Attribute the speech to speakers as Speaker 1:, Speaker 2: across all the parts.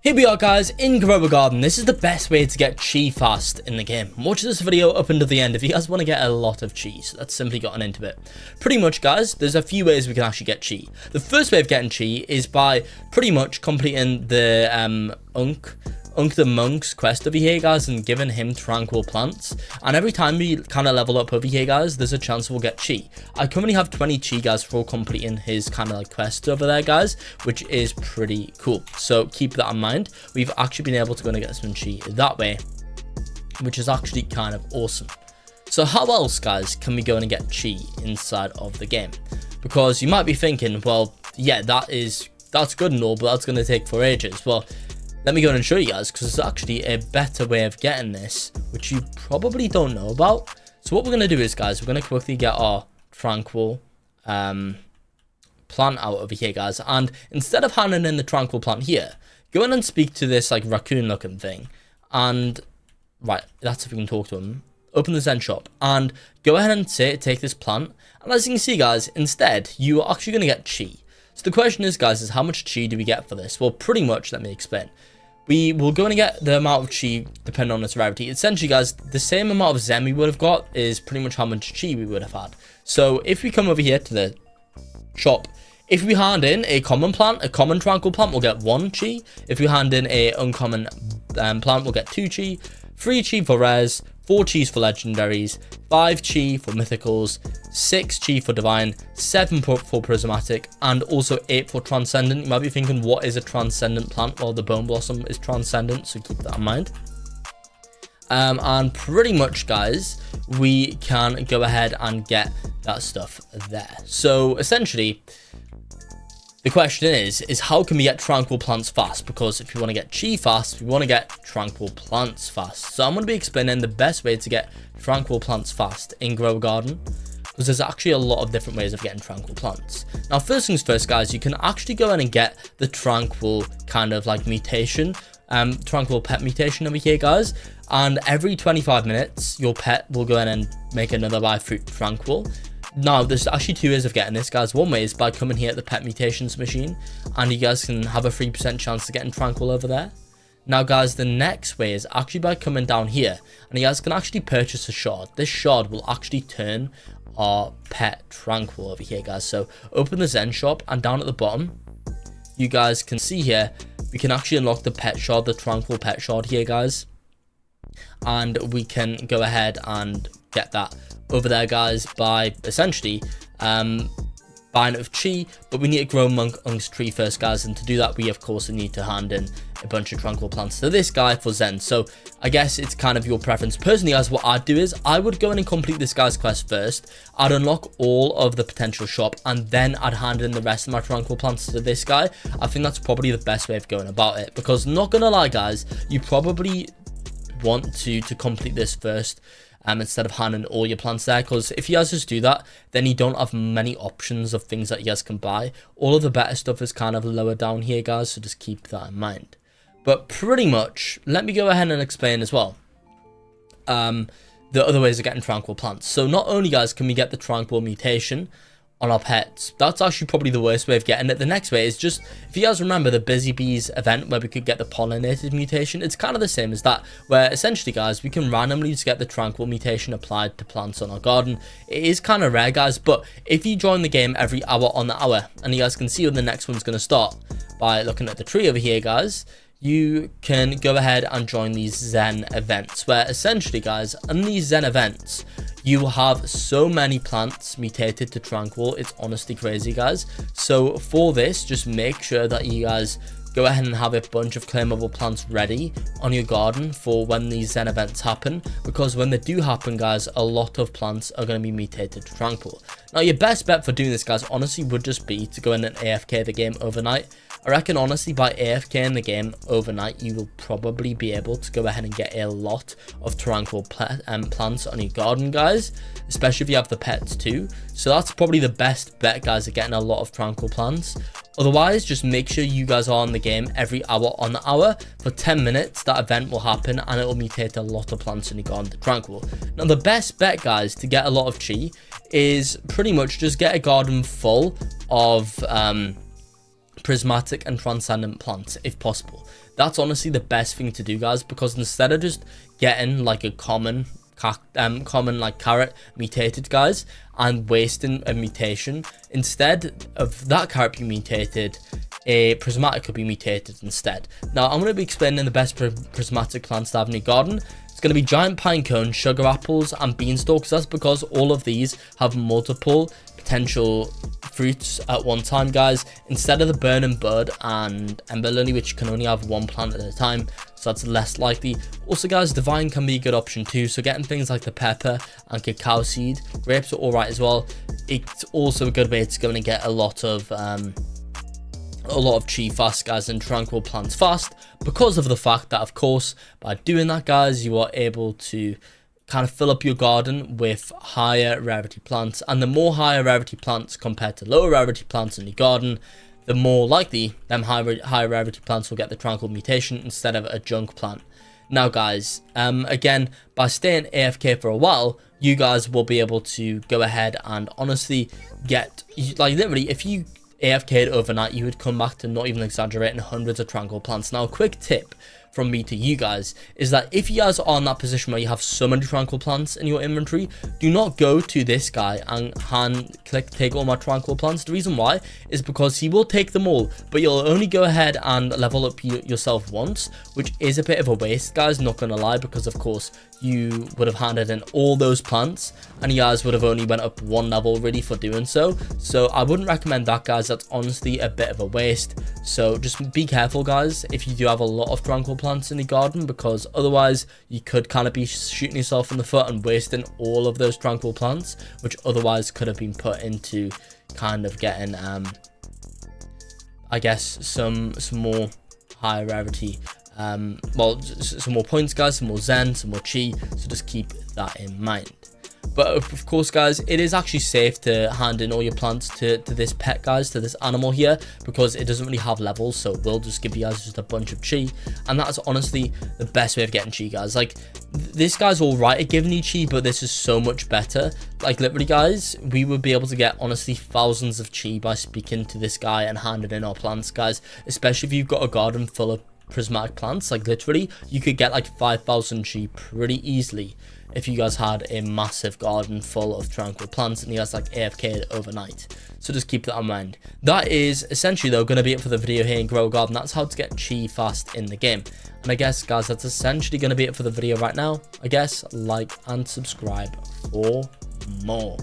Speaker 1: Here we are guys, in Grow Garden. This is the best way to get chi fast in the game. Watch this video up until the end if you guys want to get a lot of chi. So that's simply gotten into it. Pretty much guys, there's a few ways we can actually get chi. The first way of getting chi is by pretty much completing the Unk the Monk's quest over here guys and giving him tranquil plants, and every time we kind of level up over here guys, there's a chance we'll get chi. I currently have 20 chi guys for completing his kind of like quest over there guys, which is pretty cool, so keep that in mind. We've actually been able to go and get some chi that way, which is actually kind of awesome. So how else guys can we go and get chi inside of the game? Because you might be thinking, well yeah, that's good and all, but that's going to take for ages. Well, let me go and show you guys, because there's actually a better way of getting this, which you probably don't know about. So what we're going to do is, guys, we're going to quickly get our tranquil plant out over here, guys. And instead of handing in the tranquil plant here, go in and speak to this like raccoon looking thing. And right, that's if we can talk to him. Open the Zen shop and go ahead and take this plant. And as you can see, guys, instead, you are actually going to get chi. So the question is, guys, is how much chi do we get for this? Well, pretty much, let me explain. We will go and get the amount of chi depending on its rarity. Essentially, guys, the same amount of Zen we would have got is pretty much how much chi we would have had. So if we come over here to the shop, if we hand in a common plant, a common tranquil plant, we'll get 1 chi. If we hand in a uncommon plant, we'll get 2 chi. 3 chi for rares, 4 chi for legendaries, 5 chi for mythicals, 6 chi for divine, 7 for prismatic, and also 8 for transcendent. You might be thinking, what is a transcendent plant? Well, the bone blossom is transcendent, so keep that in mind. And pretty much guys, we can go ahead and get that stuff there. So essentially, the question is how can we get tranquil plants fast? Because if you want to get chi fast, we want to get tranquil plants fast. So I'm going to be explaining the best way to get tranquil plants fast in Grow Garden, because there's actually a lot of different ways of getting tranquil plants. Now, first things first, guys, you can actually go in and get the tranquil kind of like mutation, tranquil pet mutation over here, guys. And every 25 minutes, your pet will go in and make another live fruit tranquil. Now, there's actually 2 ways of getting this, guys. One way is by coming here at the pet mutations machine, and you guys can have a 3% chance of getting tranquil over there. Now, guys, the next way is actually by coming down here, and you guys can actually purchase a shard. This shard will actually turn our pet tranquil over here, guys. So open the Zen shop, and down at the bottom, you guys can see here, we can actually unlock the pet shard, the tranquil pet shard here, guys. And we can go ahead and get that over there, guys, by essentially buying it with chi, but we need to grow Unk's tree first, guys, and to do that we of course need to hand in a bunch of tranquil plants to this guy for Zen. So I guess it's kind of your preference. Personally, guys, what I'd do is I would go in and complete this guy's quest first. I'd unlock all of the potential shop, and then I'd hand in the rest of my tranquil plants to this guy. I think that's probably the best way of going about it, because not gonna lie, guys, you probably want to complete this first, instead of handing all your plants there, because if you guys just do that, then you don't have many options of things that you guys can buy. All of the better stuff is kind of lower down here, guys, so just keep that in mind. But pretty much, let me go ahead and explain as well the other ways of getting tranquil plants. So not only, guys, can we get the tranquil mutation on our pets, that's actually probably the worst way of getting it. The next way is just, if you guys remember the Busy Bees event where we could get the pollinated mutation, it's kind of the same as that, where essentially, guys, we can randomly just get the tranquil mutation applied to plants on our garden. It is kind of rare, guys, but if you join the game every hour on the hour, and you guys can see when the next one's going to start by looking at the tree over here, guys, you can go ahead and join these Zen events, where essentially, guys, in these Zen events, you will have so many plants mutated to tranquil. It's honestly crazy, guys. So for this, just make sure that you guys go ahead and have a bunch of claimable plants ready on your garden for when these Zen events happen, because when they do happen, guys, a lot of plants are going to be mutated to tranquil. Now, your best bet for doing this, guys, honestly would just be to go in and AFK the game overnight. I reckon, honestly, by AFK in the game overnight, you will probably be able to go ahead and get a lot of tranquil plants on your garden, guys, especially if you have the pets too. So that's probably the best bet, guys, at getting a lot of tranquil plants. Otherwise, just make sure you guys are on the game every hour on the hour. For 10 minutes, that event will happen, and it will mutate a lot of plants in your garden to tranquil. Now, the best bet, guys, to get a lot of chi is pretty much just get a garden full of prismatic and transcendent plants if possible. That's honestly the best thing to do, guys, because instead of just getting like a common like carrot mutated, guys, and wasting a mutation, instead of that carrot being mutated, a prismatic could be mutated instead. Now I'm going to be explaining the best prismatic plants to have in your garden. It's going to be giant pine cones, sugar apples, and beanstalks. That's because all of these have multiple potential fruits at one time, guys, instead of the burning bud and ember lily, which can only have one plant at a time, so that's less likely. Also, guys, divine can be a good option too, so getting things like the pepper and cacao seed, grapes are all right as well. It's also a good way to going to get a lot of chi fast, guys, and tranquil plants fast, because of the fact that, of course, by doing that, guys, you are able to kind of fill up your garden with higher rarity plants. And the more higher rarity plants compared to lower rarity plants in your garden, the more likely them higher rarity plants will get the tranquil mutation instead of a junk plant. Now, guys, again, by staying AFK for a while, you guys will be able to go ahead and honestly get, like, literally, if you AFK'd overnight, you would come back to, not even exaggerating, hundreds of tranquil plants. Now, a quick tip from me to you guys is that if you guys are in that position where you have so many tranquil plants in your inventory, do not go to this guy and hand click take all my tranquil plants. The reason why is because he will take them all, but you'll only go ahead and level up yourself once, which is a bit of a waste, guys, not gonna lie, because of course you would have handed in all those plants and you guys would have only went up one level really for doing so. So I wouldn't recommend that, guys. That's honestly a bit of a waste. So just be careful, guys, if you do have a lot of tranquil plants in the garden, because otherwise you could kind of be shooting yourself in the foot and wasting all of those tranquil plants, which otherwise could have been put into kind of getting I guess some more higher rarity, well, some more points, guys, some more zen, some more chi, so just keep that in mind. But of course, guys, it is actually safe to hand in all your plants to this pet, guys, to this animal here, because it doesn't really have levels, so it will just give you guys just a bunch of chi, and that's honestly the best way of getting chi, guys. Like, this guy's all right at giving you chi, but this is so much better. Like, literally, guys, we would be able to get honestly thousands of chi by speaking to this guy and handing in our plants, guys, especially if you've got a garden full of prismatic plants. Like, literally, you could get like 5,000 chi pretty easily if you guys had a massive garden full of tranquil plants and you guys like AFK'd overnight. So just keep that in mind. That is essentially, though, going to be it for the video here in Grow Garden. That's how to get chi fast in the game. And I guess, guys, that's essentially going to be it for the video right now. I guess like and subscribe for more.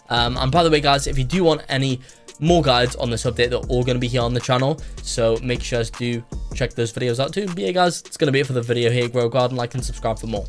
Speaker 1: And by the way, guys, if you do want any more guides on this update, they're all going to be here on the channel, so make sure to check those videos out too. But yeah, guys, it's going to be it for the video here, Grow Garden. Like and subscribe for more.